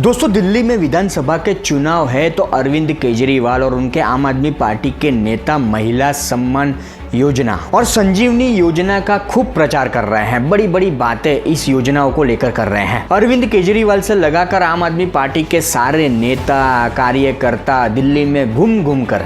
दोस्तों, दिल्ली में विधानसभा के चुनाव है तो अरविंद केजरीवाल और उनके आम आदमी पार्टी के नेता महिला सम्मान योजना और संजीवनी योजना का खूब प्रचार कर रहे हैं। बड़ी बड़ी बातें इस योजनाओं को लेकर कर रहे हैं। अरविंद केजरीवाल से लगाकर आम आदमी पार्टी के सारे नेता कार्यकर्ता दिल्ली में घूम घूम कर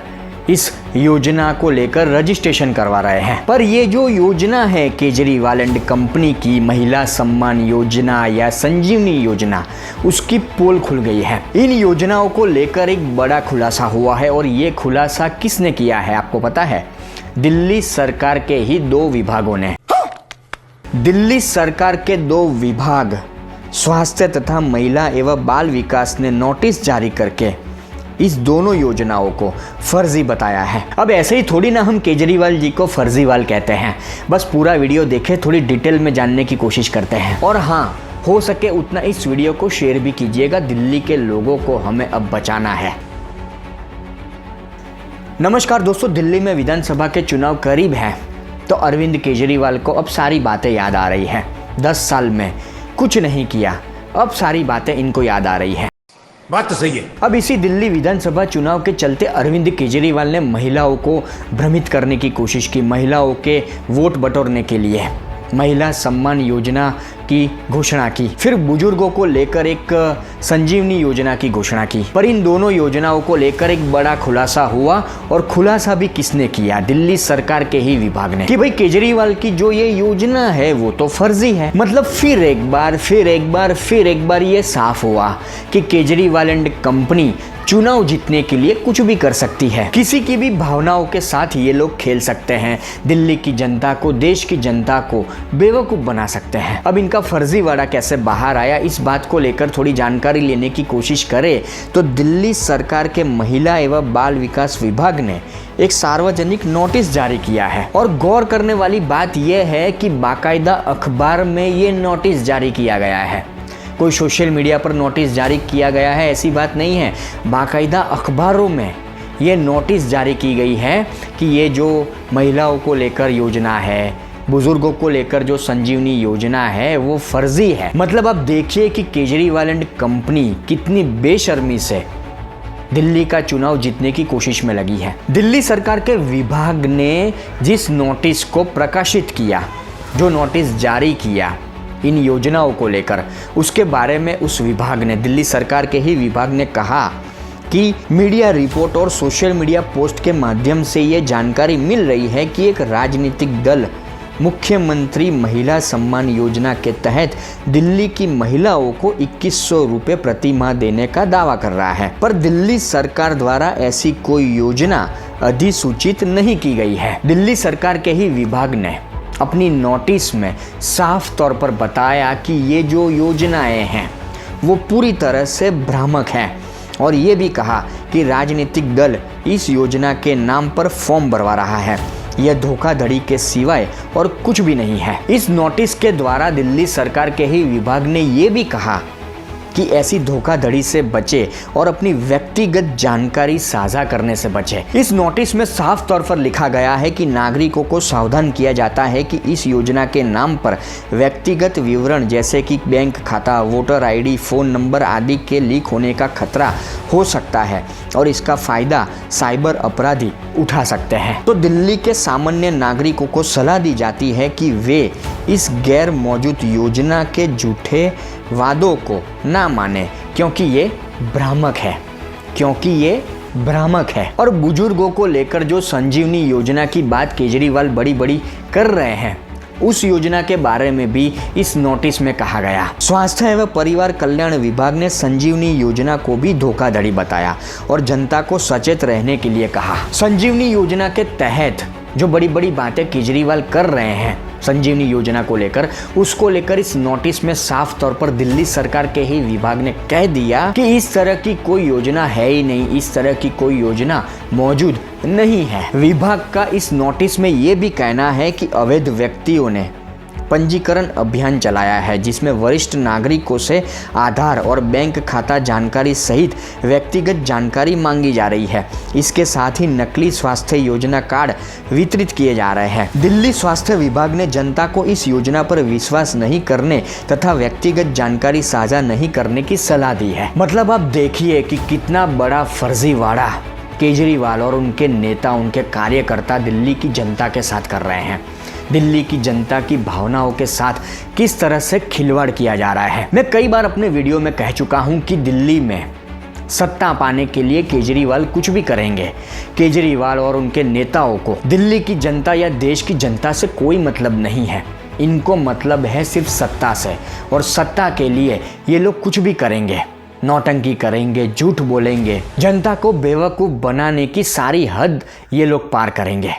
इस योजना को लेकर रजिस्ट्रेशन करवा रहे हैं। पर ये जो योजना है केजरीवाल एंड कंपनी की महिला सम्मान योजना या संजीवनी योजना, उसकी पोल खुल गई है। इन योजनाओं को लेकर एक बड़ा खुलासा हुआ है और ये खुलासा किसने किया है आपको पता है? दिल्ली सरकार के ही दो विभागों ने। दिल्ली सरकार के दो विभाग स्वास्थ्य तथा महिला एवं बाल विकास ने नोटिस जारी करके इस दोनों योजनाओं को फर्जी बताया है। अब ऐसे ही थोड़ी ना हम केजरीवाल जी को फर्जीवाल कहते हैं। बस पूरा वीडियो देखें, थोड़ी डिटेल में जानने की कोशिश करते हैं। और हाँ, हो सके उतना इस वीडियो को शेयर भी कीजिएगा। दिल्ली के लोगों को हमें अब बचाना है। नमस्कार दोस्तों, दिल्ली में विधानसभा के चुनाव करीब हैं तो अरविंद केजरीवाल को अब सारी बातें याद आ रही हैं। 10 साल में कुछ नहीं किया, अब सारी बातें इनको याद आ रही हैं। बात तो सही है। अब इसी दिल्ली विधानसभा चुनाव के चलते अरविंद केजरीवाल ने महिलाओं को भ्रमित करने की कोशिश की। महिलाओं के वोट बटोरने के लिए महिला सम्मान योजना की घोषणा की, फिर बुजुर्गों को लेकर एक संजीवनी योजना की घोषणा की। पर इन दोनों योजनाओं को लेकर एक बड़ा खुलासा हुआ, और खुलासा भी किसने किया? दिल्ली सरकार के ही विभाग ने, कि भाई केजरीवाल की जो ये योजना है वो तो फर्जी है। मतलब फिर एक बार ये साफ हुआ कि केजरीवाल एंड कंपनी चुनाव जीतने के लिए कुछ भी कर सकती है। किसी की भी भावनाओं के साथ ये लोग खेल सकते हैं। दिल्ली की जनता को, देश की जनता को बेवकूफ़ बना सकते हैं। अब इनका फर्जीवाड़ा कैसे बाहर आया, इस बात को लेकर थोड़ी जानकारी लेने की कोशिश करें तो दिल्ली सरकार के महिला एवं बाल विकास विभाग ने एक सार्वजनिक नोटिस जारी किया है। और गौर करने वाली बात यह है कि बाकायदा अखबार में ये नोटिस जारी किया गया है। कोई सोशल मीडिया पर नोटिस जारी किया गया है ऐसी बात नहीं है। बाकायदा अखबारों में ये नोटिस जारी की गई है कि ये जो महिलाओं को लेकर योजना है, बुजुर्गों को लेकर जो संजीवनी योजना है वो फर्जी है। मतलब अब देखिए कि केजरीवाल एंड कंपनी कितनी बेशर्मी से दिल्ली का चुनाव जीतने की कोशिश में लगी है। दिल्ली सरकार के विभाग ने जिस नोटिस को प्रकाशित किया, जो नोटिस जारी किया इन योजनाओं को लेकर, उसके बारे में उस विभाग ने, दिल्ली सरकार के ही विभाग ने कहा कि मीडिया रिपोर्ट और सोशल मीडिया पोस्ट के माध्यम से ये जानकारी मिल रही है कि एक राजनीतिक दल मुख्यमंत्री महिला सम्मान योजना के तहत दिल्ली की महिलाओं को 2100 रुपये प्रति माह देने का दावा कर रहा है। पर दिल्ली सरकार द्वारा ऐसी कोई योजना अधिसूचित नहीं की गई है। दिल्ली सरकार के ही विभाग ने अपनी नोटिस में साफ तौर पर बताया कि ये जो योजनाएं हैं वो पूरी तरह से भ्रामक हैं, और ये भी कहा कि राजनीतिक दल इस योजना के नाम पर फॉर्म भरवा रहा है। यह धोखाधड़ी के सिवाय और कुछ भी नहीं है। इस नोटिस के द्वारा दिल्ली सरकार के ही विभाग ने ये भी कहा कि ऐसी धोखाधड़ी से बचे और अपनी व्यक्तिगत जानकारी साझा करने से बचे। इस नोटिस में साफ तौर पर लिखा गया है कि नागरिकों को सावधान किया जाता है कि इस योजना के नाम पर व्यक्तिगत विवरण जैसे कि बैंक खाता, वोटर आईडी, फ़ोन नंबर आदि के लीक होने का खतरा हो सकता है और इसका फ़ायदा साइबर अपराधी उठा सकते हैं। तो दिल्ली के सामान्य नागरिकों को सलाह दी जाती है कि वे इस गैर मौजूद योजना के झूठे वादों को ना माने, क्योंकि ये भ्रामक है। और बुजुर्गों को लेकर जो संजीवनी योजना की बात केजरीवाल बड़ी बड़ी कर रहे हैं, उस योजना के बारे में भी इस नोटिस में कहा गया। स्वास्थ्य एवं परिवार कल्याण विभाग ने संजीवनी योजना को भी धोखाधड़ी बताया और जनता को सचेत रहने के लिए कहा। संजीवनी योजना के तहत जो बड़ी बड़ी बातें केजरीवाल कर रहे हैं संजीवनी योजना को लेकर, उसको लेकर इस नोटिस में साफ तौर पर दिल्ली सरकार के ही विभाग ने कह दिया कि इस तरह की कोई योजना है ही नहीं, इस तरह की कोई योजना मौजूद नहीं है। विभाग का इस नोटिस में ये भी कहना है कि अवैध व्यक्तियों ने पंजीकरण अभियान चलाया है, जिसमें वरिष्ठ नागरिकों से आधार और बैंक खाता जानकारी सहित व्यक्तिगत जानकारी मांगी जा रही है। इसके साथ ही नकली स्वास्थ्य योजना कार्ड वितरित किए जा रहे हैं। दिल्ली स्वास्थ्य विभाग ने जनता को इस योजना पर विश्वास नहीं करने तथा व्यक्तिगत जानकारी साझा नहीं करने की सलाह दी है। मतलब आप देखिए कि कितना बड़ा फर्जीवाड़ा केजरीवाल और उनके नेता, उनके कार्यकर्ता दिल्ली की जनता के साथ कर रहे हैं। दिल्ली की जनता की भावनाओं के साथ किस तरह से खिलवाड़ किया जा रहा है। मैं कई बार अपने वीडियो में कह चुका हूं कि दिल्ली में सत्ता पाने के लिए केजरीवाल कुछ भी करेंगे। केजरीवाल और उनके नेताओं को दिल्ली की जनता या देश की जनता से कोई मतलब नहीं है। इनको मतलब है सिर्फ सत्ता से, और सत्ता के लिए ये लोग कुछ भी करेंगे। नौटंकी करेंगे, झूठ बोलेंगे, जनता को बेवकूफ़ बनाने की सारी हद ये लोग पार करेंगे।